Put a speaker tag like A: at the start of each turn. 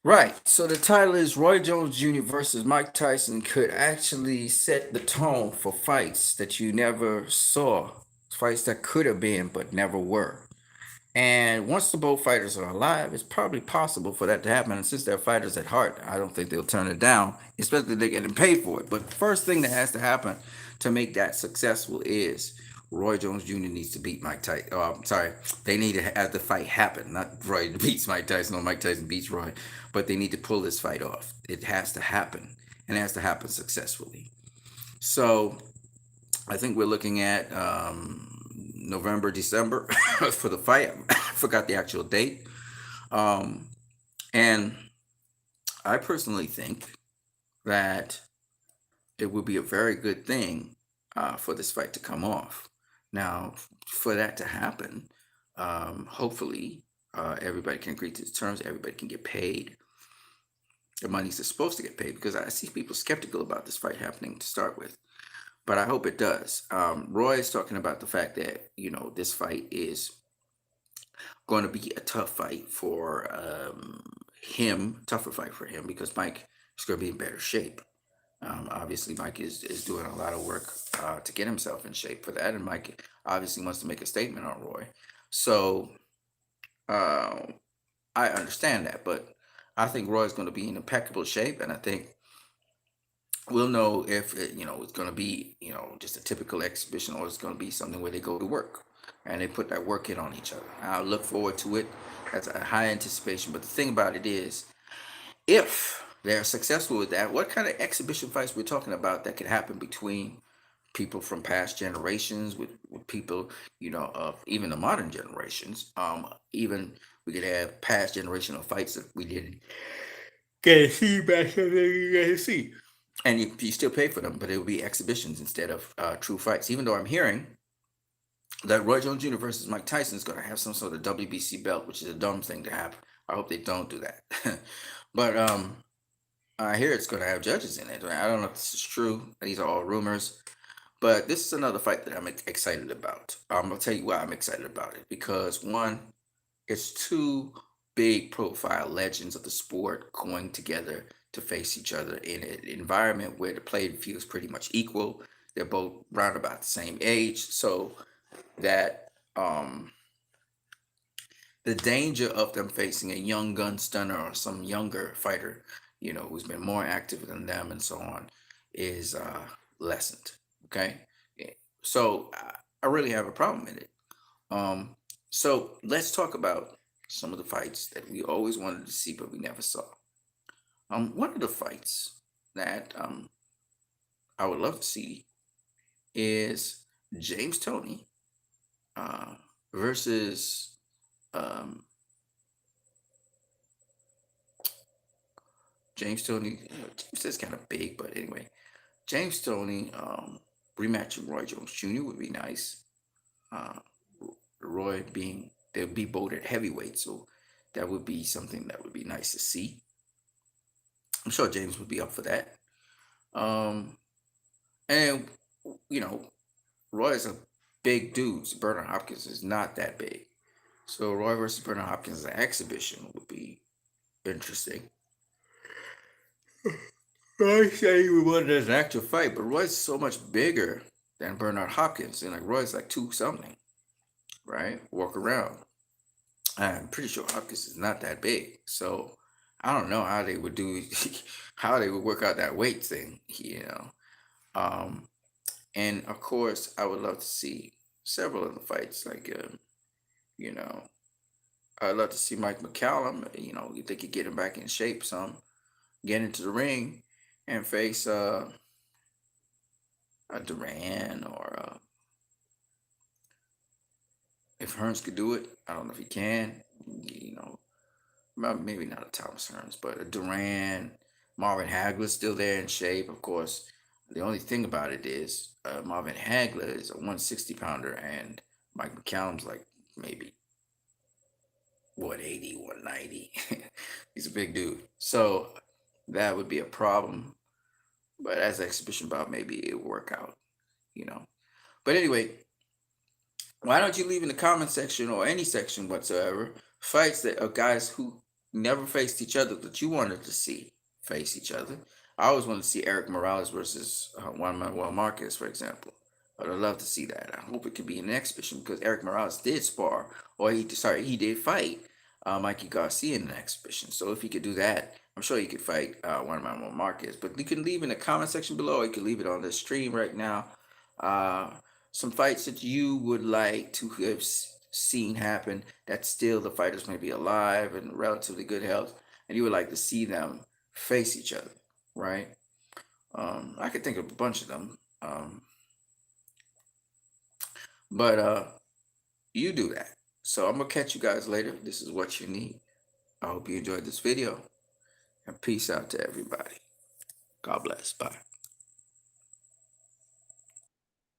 A: Right. So the title is Roy Jones Jr. versus Mike Tyson could actually set the tone for fights that you never saw, fights that could have been but never were. And once the both fighters are alive, it's probably possible for that to happen. And since they're fighters at heart, I don't think they'll turn it down, especially if they're getting paid for it. But the first thing that has to happen to make that successful is Roy Jones Jr. needs to beat Mike Tyson. I'm sorry, they need to have the fight happen, not Roy beats Mike Tyson or Mike Tyson beats Roy, but they need to pull this fight off. It has to happen, and it has to happen successfully. So I think we're looking at November, December for the fight. I forgot the actual date. Um, and I personally think that it would be a very good thing for this fight to come off. Now, for that to happen, hopefully everybody can agree to the terms, everybody can get paid. The money's supposed to get paid because I see people skeptical about this fight happening to start with. But I hope it does. Roy is talking about the fact that this fight is going to be a tough fight for him, tougher fight for him because Mike is going to be in better shape. Obviously, Mike is doing a lot of work to get himself in shape for that, and Mike obviously wants to make a statement on Roy. So uh, I understand that, but I think Roy's going to be in impeccable shape, and I think we'll know if it's going to be just a typical exhibition or it's going to be something where they go to work and they put that work in on each other. I look forward to it. That's a high anticipation. But the thing about it is, if they're successful with that, what kind of exhibition fights we're talking about that could happen between people from past generations with people of even the modern generations. Even we could have past generational fights that we didn't get to see back then you get to see, and you still pay for them, but it will be exhibitions instead of true fights. Even though I'm hearing that Roy Jones Jr. versus Mike Tyson is going to have some sort of WBC belt, which is a dumb thing to have. I hope they don't do that. But I hear it's going to have judges in it. I don't know if this is true. These are all rumors. But this is another fight that I'm excited about. I'll tell you why I'm excited about it. Because one, it's two big profile legends of the sport going together to face each other in an environment where the playing field is pretty much equal. They're both round about the same age, so that the danger of them facing a young gun stunner or some younger fighter, who's been more active than them and so on, is lessened. Okay, yeah. So I really have a problem in it. Um, so let's talk about some of the fights that we always wanted to see but we never saw. One of the fights that I would love to see is James Toney uh, versus um, James Toney. James is kind of big, but anyway, James Toney rematch with Roy Jones Jr. would be nice. Uh, Roy being they'll be both at heavyweight, so that would be something that would be nice to see. I'm sure James would be up for that. Um, and you know, Roy is a big dude. So Bernard Hopkins is not that big. So Roy versus Bernard Hopkins as an exhibition would be interesting. I say we wanted as an actual fight, but Roy's so much bigger than Bernard Hopkins, and like Roy's like two something, right? Walk around. I'm pretty sure Hopkins is not that big, so I don't know how they would do, how they would work out that weight thing. Um, and of course, I would love to see several of the fights, like you know, I'd love to see Mike McCallum. If they could get him back in shape, some get into the ring and face a Duran or if Hearns could do it, I don't know if he can. Maybe not a Thomas Hearns, but a Duran. Marvin Hagler's still there in shape, of course. The only thing about it is Marvin Hagler is a 160 pounder, and Mike McCallum's like maybe 180, 190. He's a big dude. So that would be a problem. But as an exhibition bout, maybe it'll work out. But anyway, why don't you leave in the comment section or any section whatsoever fights that are guys who never faced each other that you wanted to see face each other. I always wanted to see Eric Morales versus Juan Manuel Marquez, for example. I'd love to see that. I hope it could be an exhibition because Eric Morales did spar, or he did fight Mikey Garcia in an exhibition. So if he could do that, I'm sure he could fight Juan Manuel Marquez. But you can leave in the comment section below. Or you can leave it on the stream right now. Uh, some fights that you would like to have seen happen that still the fighters may be alive and relatively good health, and you would like to see them face each other, right? I could think of a bunch of them, but you do that. So I'm gonna catch you guys later. This is what you need. I hope you enjoyed this video, and peace out to everybody. God bless. Bye.